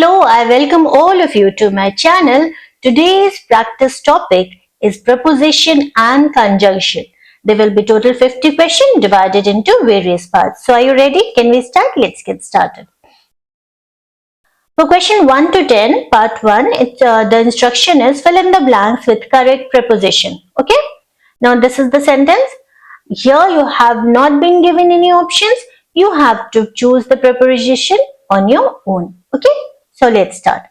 Hello, I welcome all of you to my channel. Today's practice topic is preposition and conjunction. There will be total 50 questions divided into various parts. So are you ready? Can we start? Let's get started. For question 1 to 10, part 1, the instruction is fill in the blanks with correct preposition. Okay? Now this is the sentence. Here you have not been given any options. You have to choose the preposition on your own. Okay? So let's start.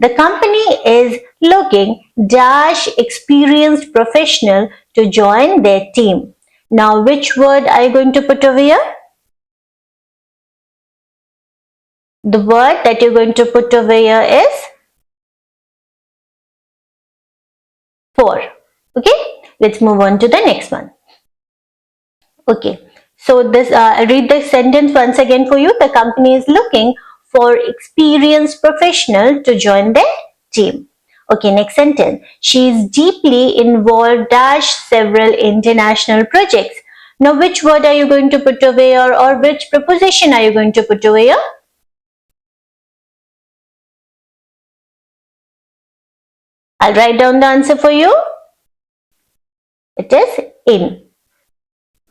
The company is looking dash experienced professional to join their team. Now which word are you going to put over here? The word that you're going to put over here is for. Okay, let's move on to the next one. Okay, so this I'll read the sentence once again for you. The company is looking for experienced professional to join their team. Okay, next sentence. She is deeply involved dash several international projects. Now which word are you going to put over here, or which preposition are you going to put over here? I'll write down the answer for you. It is in.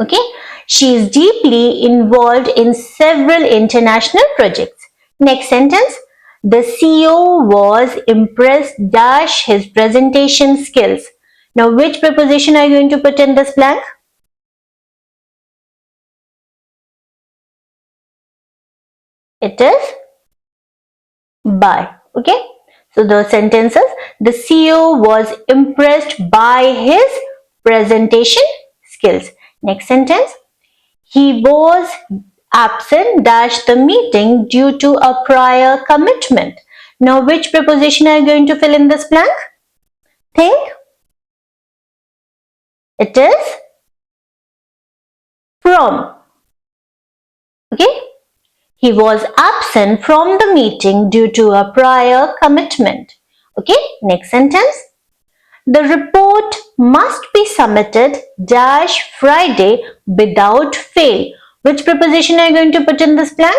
Okay. She is deeply involved in several international projects. Next sentence. The CEO was impressed dash his presentation skills. Now which preposition are you going to put in this blank? It is by. Okay. So the sentence is the CEO was impressed by his presentation skills. Next sentence. He was absent dash the meeting due to a prior commitment. Now which preposition are you going to fill in this blank? Think. It is from. Okay. He was absent from the meeting due to a prior commitment. Okay. Next sentence. The report must be submitted dash Friday without fail. Which preposition are you going to put in this blank?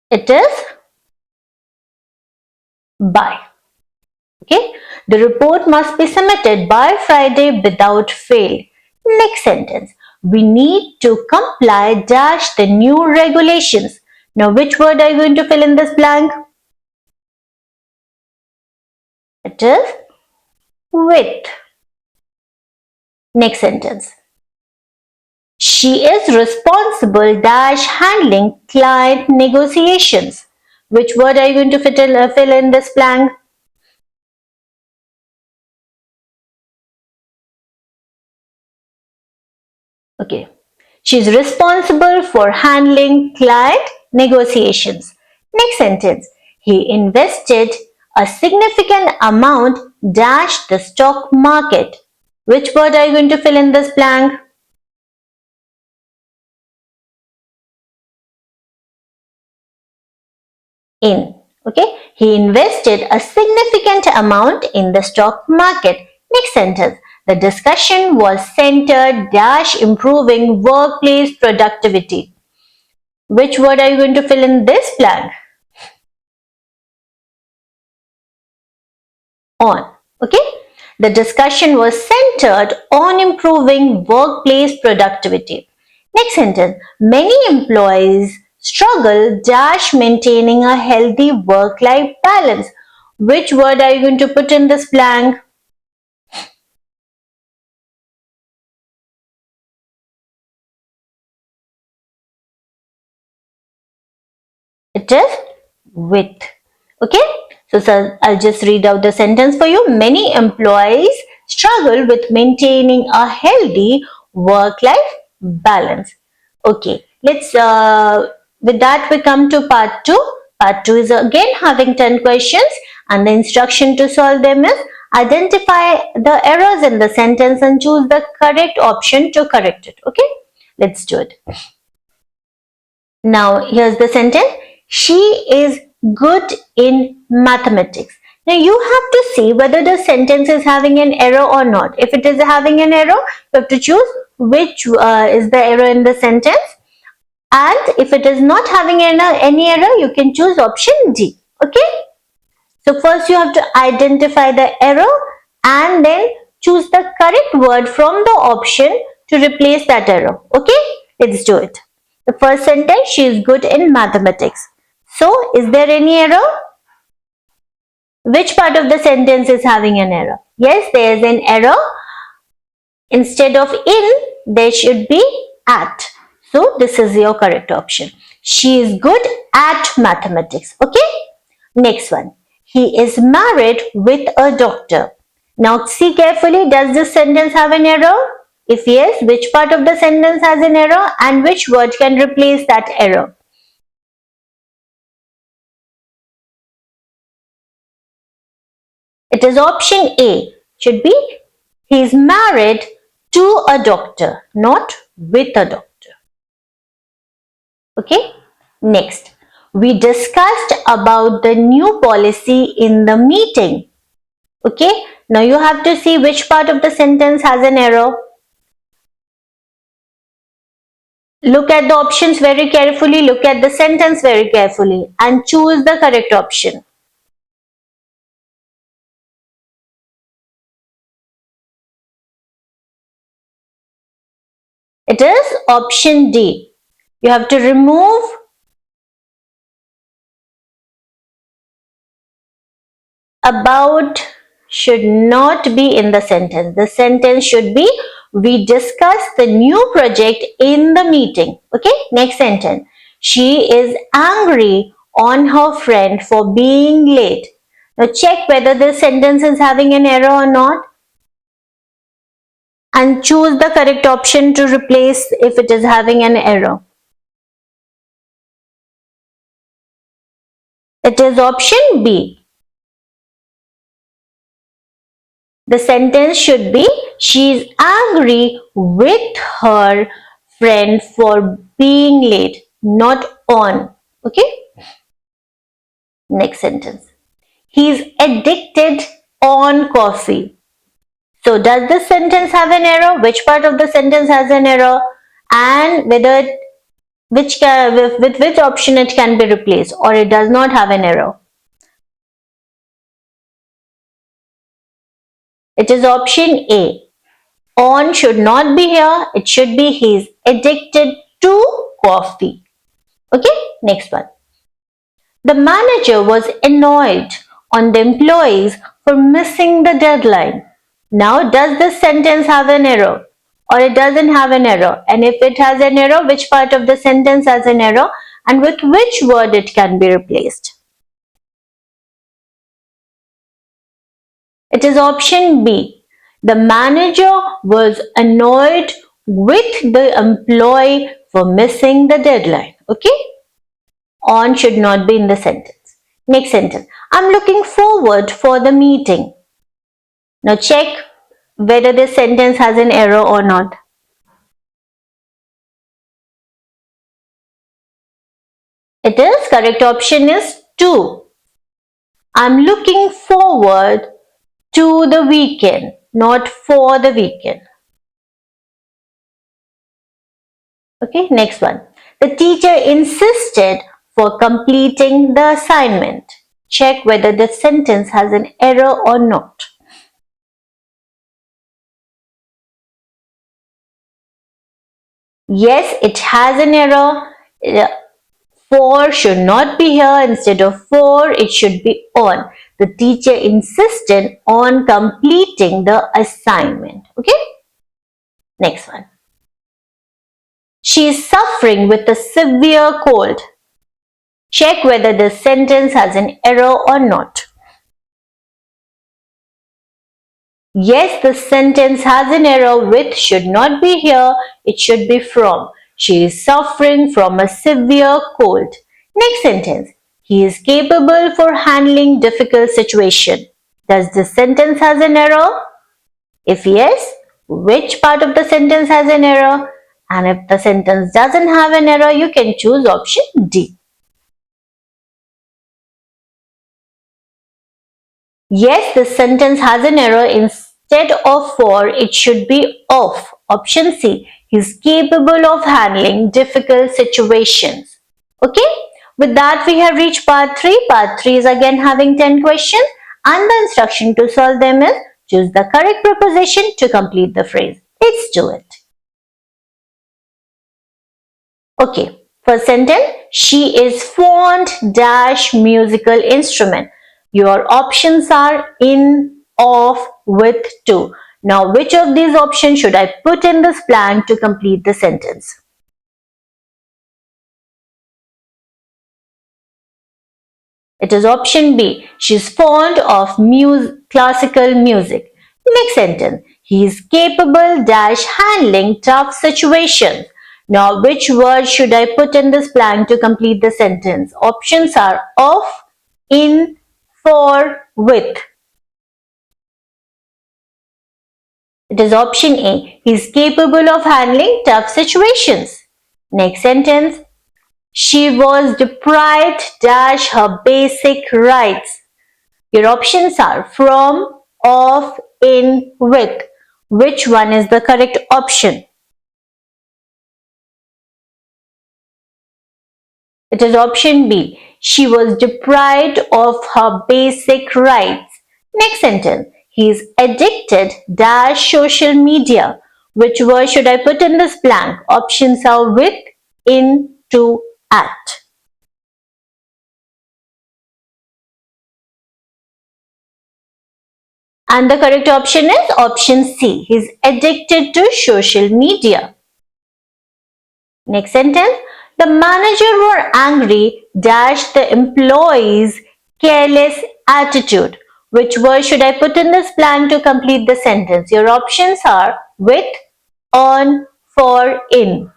It is by. Okay. The report must be submitted by Friday without fail. Next sentence. We need to comply dash the new regulations. Now which word are you going to fill in this blank? It is with. Next sentence. She is responsible dash handling client negotiations. Which word are you going to fill in this blank? Okay. She is responsible for handling client negotiations. Next sentence. He invested a significant amount dash the stock market. Which word are you going to fill in this blank? In. Okay. He invested a significant amount in the stock market. Next sentence. The discussion was centered dash improving workplace productivity. Which word are you going to fill in this blank? On. Okay. The discussion was centered on improving workplace productivity. Next sentence. Many employees struggle dash maintaining a healthy work-life balance. Which word are you going to put in this blank? It is with. Okay. So I'll just read out the sentence for you. Many employees struggle with maintaining a healthy work-life balance. Okay. Let's with that we come to part 2. Part 2 is again having 10 questions, and the instruction to solve them is identify the errors in the sentence and choose the correct option to correct it. Okay. Let's do it. Now here's the sentence. She is good in mathematics. Now you have to see whether the sentence is having an error or not. If it is having an error, you have to choose which is the error in the sentence And if it is not having any error, you can choose option D. Okay. So first you have to identify the error and then choose the correct word from the option to replace that error. Okay, let's do it. The first sentence, she is good in mathematics. So is there any error? Which part of the sentence is having an error? Yes, there is an error. Instead of in, there should be at. So this is your correct option. She is good at mathematics. Okay. Next one. He is married with a doctor. Now see carefully, does this sentence have an error? If yes, which part of the sentence has an error and which word can replace that error? It is option A. Should be he is married to a doctor, not with a doctor. Okay. Next, we discussed about the new policy in the meeting. Okay. Now you have to see which part of the sentence has an error. Look at the options very carefully, look at the sentence very carefully and choose the correct option. It is option D. You have to remove about should not be in the sentence. The sentence should be we discussed the new project in the meeting. Okay, next sentence. She is angry on her friend for being late. Now check whether this sentence is having an error or not and choose the correct option to replace if it is having an error. It is option B. The sentence should be she is angry with her friend for being late, not on. Okay. Next sentence. He is addicted on coffee. So does this sentence have an error? Which part of the sentence has an error? And whether with which option it can be replaced or it does not have an error? It is option A. On should not be here. It should be he is addicted to coffee. Okay, next one. The manager was annoyed on the employees for missing the deadline. Now, does this sentence have an error or it doesn't have an error? And if it has an error, which part of the sentence has an error and with which word it can be replaced? It is option B. The manager was annoyed with the employee for missing the deadline. Okay? On should not be in the sentence. Next sentence. I'm looking forward for the meeting. Now check whether this sentence has an error or not. It is correct option is 2. I'm looking forward to the weekend, not for the weekend. Okay, next one. The teacher insisted for completing the assignment. Check whether the sentence has an error or not. Yes, it has an error. For should not be here. Instead of for, it should be on. The teacher insisted on completing the assignment. Okay. Next one. She is suffering with a severe cold. Check whether the sentence has an error or not. Yes, the sentence has an error with should not be here. It should be from. She is suffering from a severe cold. Next sentence. He is capable for handling difficult situation. Does this sentence has an error? If yes, which part of the sentence has an error? And if the sentence doesn't have an error, you can choose option D. Yes, this sentence has an error. Instead of for, it should be of. Option C. He's capable of handling difficult situations. Okay, with that we have reached part 3. Part 3 is again having 10 questions and the instruction to solve them is choose the correct preposition to complete the phrase. Let's do it. Okay, first sentence, she is fond dash musical instrument. Your options are in, of, with, to. Now, which of these options should I put in this blank to complete the sentence? It is option B. She is fond of classical music. Next sentence. He is capable dash handling tough situations. Now, which word should I put in this blank to complete the sentence? Options are of, in, for, with. It is option A. He is capable of handling tough situations. Next sentence. She was deprived dash her basic rights. Your options are from, of, in, with. Which one is the correct option? It is option B. She was deprived of her basic rights. Next sentence. He is addicted dash social media. Which word should I put in this blank? Options are with, in, to, at. And the correct option is option C. He is addicted to social media. Next sentence. The manager were angry dash the employee's careless attitude. Which word should I put in this blank to complete the sentence? Your options are with, on, for, in.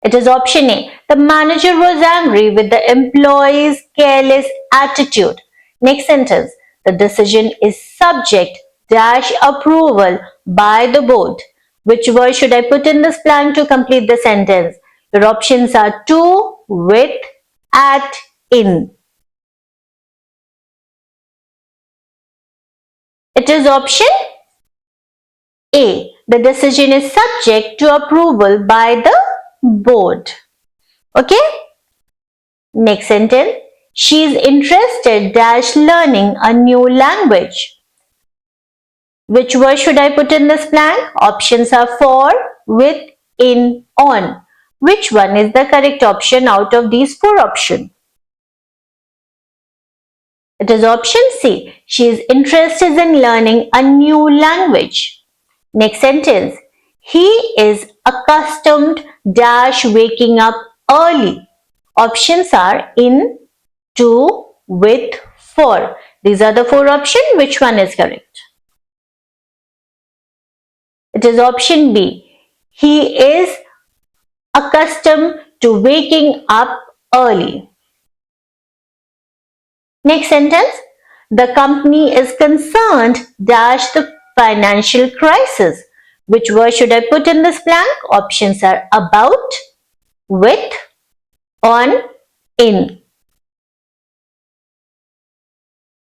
It is option A. The manager was angry with the employee's careless attitude. Next sentence. The decision is subject dash approval by the board. Which word should I put in this blank to complete the sentence? Your options are to, with, at, in. It is option A. The decision is subject to approval by the board. Okay? Next sentence. She is interested dash learning a new language. Which word should I put in this blank? Options are for, with, in, on. Which one is the correct option out of these 4 options? It is option C. She is interested in learning a new language. Next sentence. He is accustomed dash waking up early. Options are in, to, with, for. These are the 4 options. Which one is correct? It is option B. He is accustomed to waking up early. Next sentence. The company is concerned dash the financial crisis. Which word should I put in this blank? Options are about, with, on, in.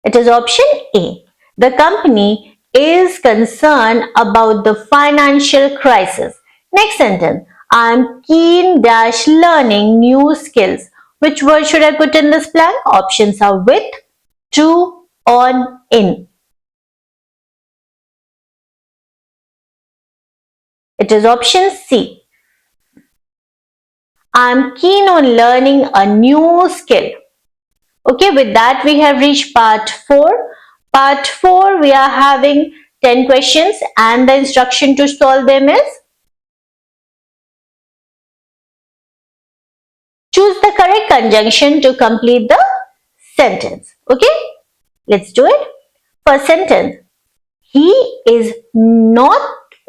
It is option A. The company is concerned about the financial crisis. Next sentence. I am keen dash learning new skills. Which word should I put in this blank? Options are with, to, on, in. It is option C. I am keen on learning a new skill. Okay, with that we have reached part 4. Part 4 we are having 10 questions and the instruction to solve them is choose the correct conjunction to complete the sentence. Okay, let's do it. First sentence. He is not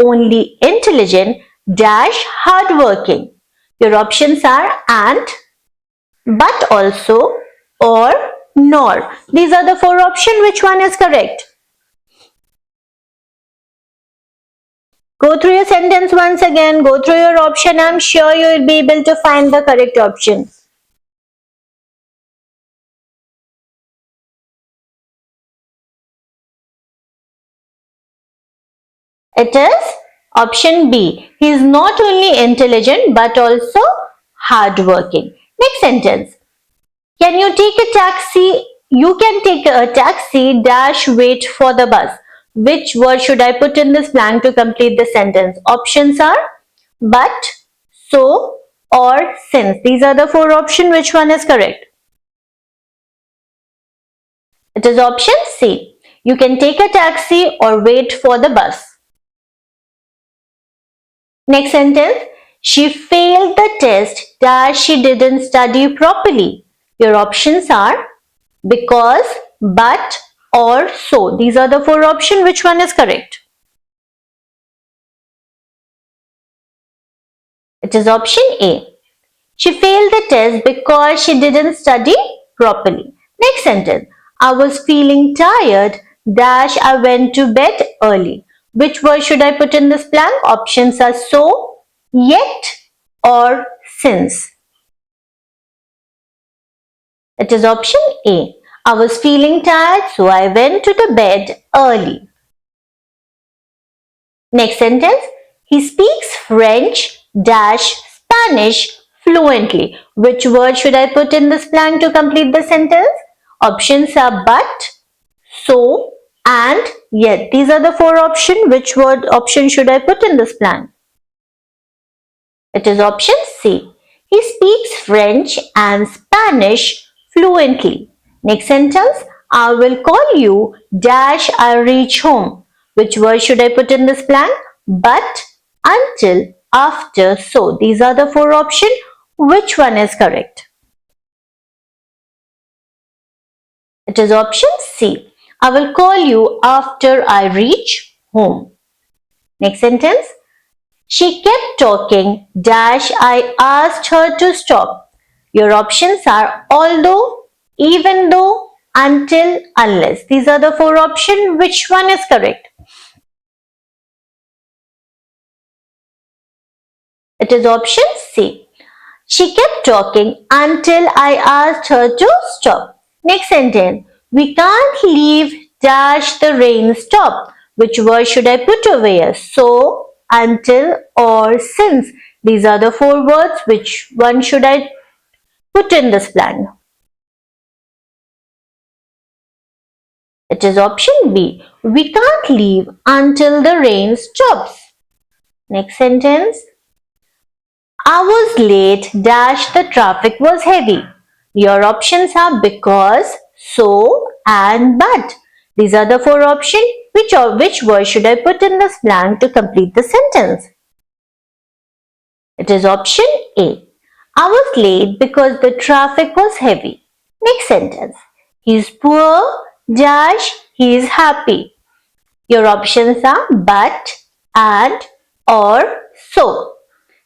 only intelligent dash hardworking. Your options are and, but also, or, nor. These are the 4 options. Which one is correct? Go through your sentence once again. Go through your option. I'm sure you will be able to find the correct option. It is option B. He is not only intelligent but also hardworking. Next sentence. Can you take a taxi? You can take a taxi dash wait for the bus. Which word should I put in this blank to complete the sentence? Options are but, so, or since. These are the four options. Which one is correct? It is option C. You can take a taxi or wait for the bus. Next sentence. She failed the test dash she didn't study properly. Your options are because, but, or so. These are the four options. Which one is correct? It is option A. She failed the test because she didn't study properly. Next sentence. I was feeling tired dash I went to bed early. Which word should I put in this blank? Options are so, yet, or since. It is option A. I was feeling tired, so I went to the bed early. Next sentence. He speaks French dash Spanish fluently. Which word should I put in this blank to complete the sentence? Options are but, so, and yet. These are the four options. Which word option should I put in this blank? It is option C. He speaks French and Spanish fluently. Next sentence. I will call you dash I reach home. Which word should I put in this blank? But, until, after, so. These are the four options. Which one is correct? It is option C. I will call you after I reach home. Next sentence. She kept talking dash I asked her to stop. Your options are although, even though, until, unless. These are the four options. Which one is correct? It is option C. She kept talking until I asked her to stop. Next sentence. We can't leave dash the rain stop. Which word should I put over here? So, until, or since. These are the four words. Which one should I put in this blank? It is option B. We can't leave until the rain stops. Next sentence. I was late dash the traffic was heavy. Your options are because, so, and but. These are the four options. Which word should I put in this blank to complete the sentence? It is option A. I was late because the traffic was heavy. Next sentence. He is poor dash he is happy. Your options are but, and, or, so.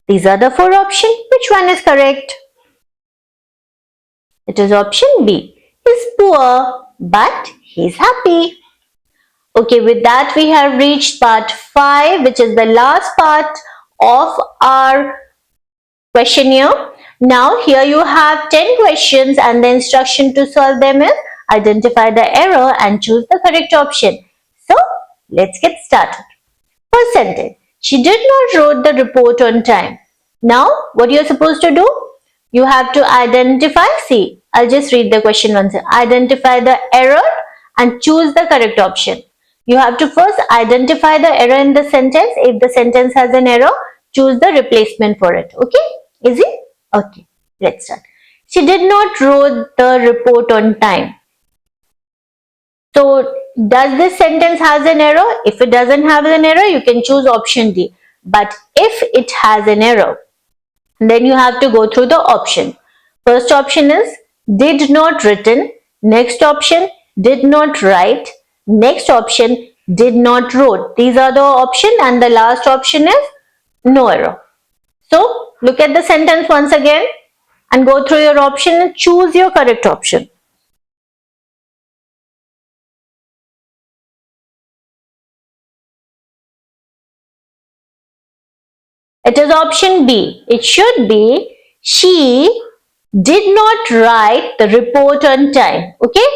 These are the four options. Which one is correct? It is option B. He's poor, but he's happy. Okay, with that we have reached part 5, which is the last part of our questionnaire. Now here you have 10 questions and the instruction to solve them is identify the error and choose the correct option. So let's get started. First sentence. She did not wrote the report on time. Now what you're supposed to do? You have to identify, see, I'll just read the question once. Identify the error and choose the correct option. You have to first identify the error in the sentence. If the sentence has an error, choose the replacement for it. Okay? Easy? Okay, let's start. She did not wrote the report on time. So, does this sentence has an error? If it doesn't have an error, you can choose option D. But if it has an error, then you have to go through the option. First option is did not written. Next option, did not write. Next option, did not wrote. These are the option and the last option is no error. So, look at the sentence once again and go through your option and choose your correct option. It is option B. It should be she did not write the report on time. Okay.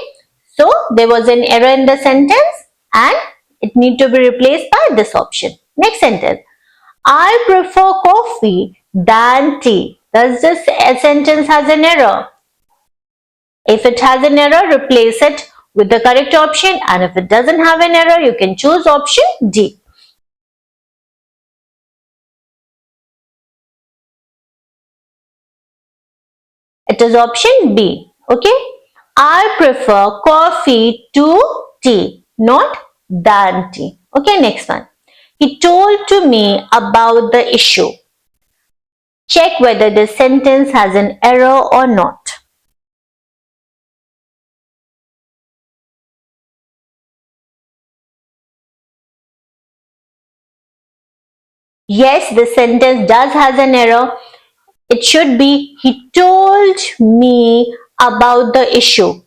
So there was an error in the sentence and it need to be replaced by this option. Next sentence. I prefer coffee than tea. Does this sentence has an error? If it has an error, replace it with the correct option, and if it doesn't have an error, you can choose option D. It is option B. Okay. I prefer coffee to tea, not than tea. Okay, next one. He told to me about the issue. Check whether the sentence has an error or not. Yes, the sentence does has an error. It should be he told me about the issue.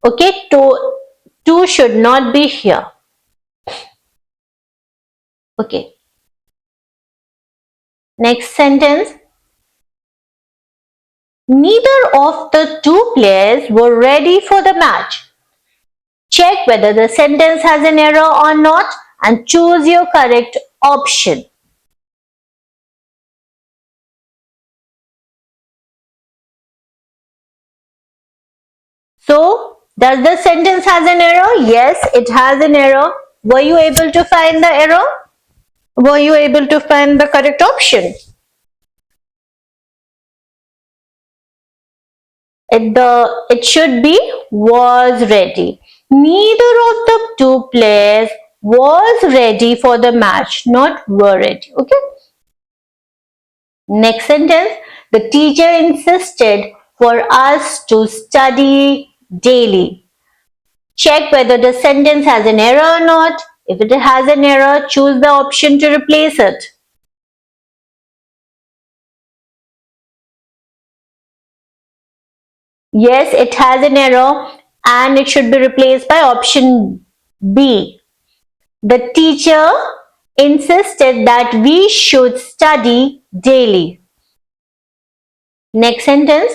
Okay, to should not be here. Okay. Next sentence. Neither of the two players were ready for the match. Check whether the sentence has an error or not and choose your correct option. So, does the sentence has an error? Yes, it has an error. Were you able to find the error? Were you able to find the correct option? It should be was ready. Neither of the two players was ready for the match, not were ready. Okay. Next sentence. The teacher insisted for us to study daily. Check whether the sentence has an error or not. If it has an error, choose the option to replace it. Yes, it has an error and it should be replaced by option B. The teacher insisted that we should study daily. Next sentence.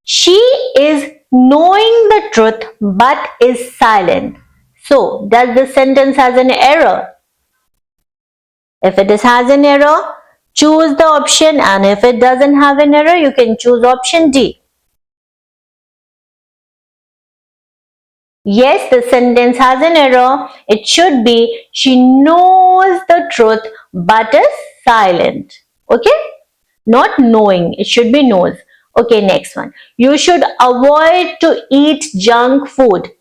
She is knowing the truth but is silent. So, does the sentence has an error? If it has an error, choose the option, and if it doesn't have an error, you can choose option D. Yes, the sentence has an error. It should be she knows the truth but is silent. Okay? Not knowing. It should be knows. Okay, next one. You should avoid to eat junk food.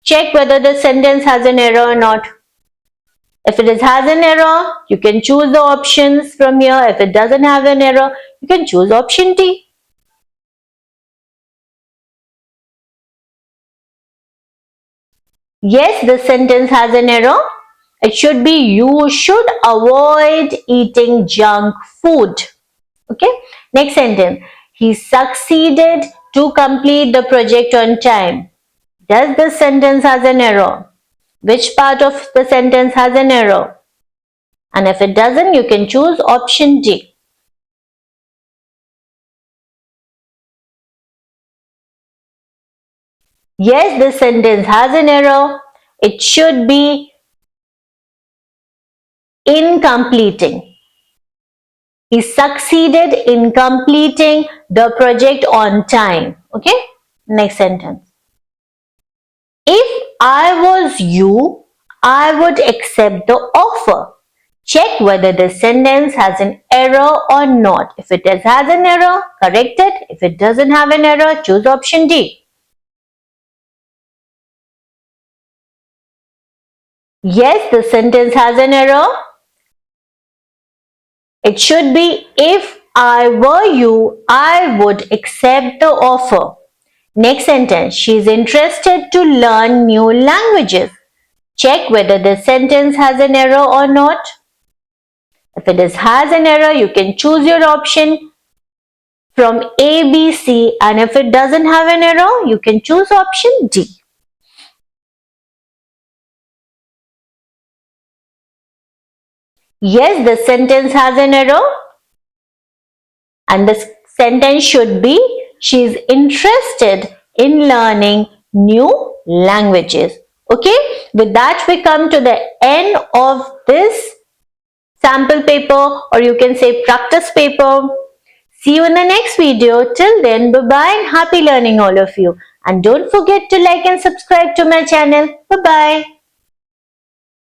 Check whether the sentence has an error or not. If it has an error, you can choose the options from here. If it doesn't have an error, you can choose option D. Yes, the sentence has an error. It should be you should avoid eating junk food. Okay. Next sentence. He succeeded to complete the project on time. Does the sentence has an error? Which part of the sentence has an error? And if it doesn't, you can choose option D. Yes, the sentence has an error. It should be in completing. He succeeded in completing the project on time. Okay, next sentence. If I was you, I would accept the offer. Check whether the sentence has an error or not. If it has an error, correct it. If it doesn't have an error, choose option D. Yes, the sentence has an error. It should be if I were you, I would accept the offer. Next sentence, she is interested to learn new languages. Check whether the sentence has an error or not. If it has an error, you can choose your option from A, B, C, and if it doesn't have an error, you can choose option D. Yes, the sentence has an error and the sentence should be she is interested in learning new languages. Okay, with that we come to the end of this sample paper, or you can say practice paper. See you in the next video. Till then, bye-bye and happy learning all of you. And don't forget to like and subscribe to my channel. Bye-bye.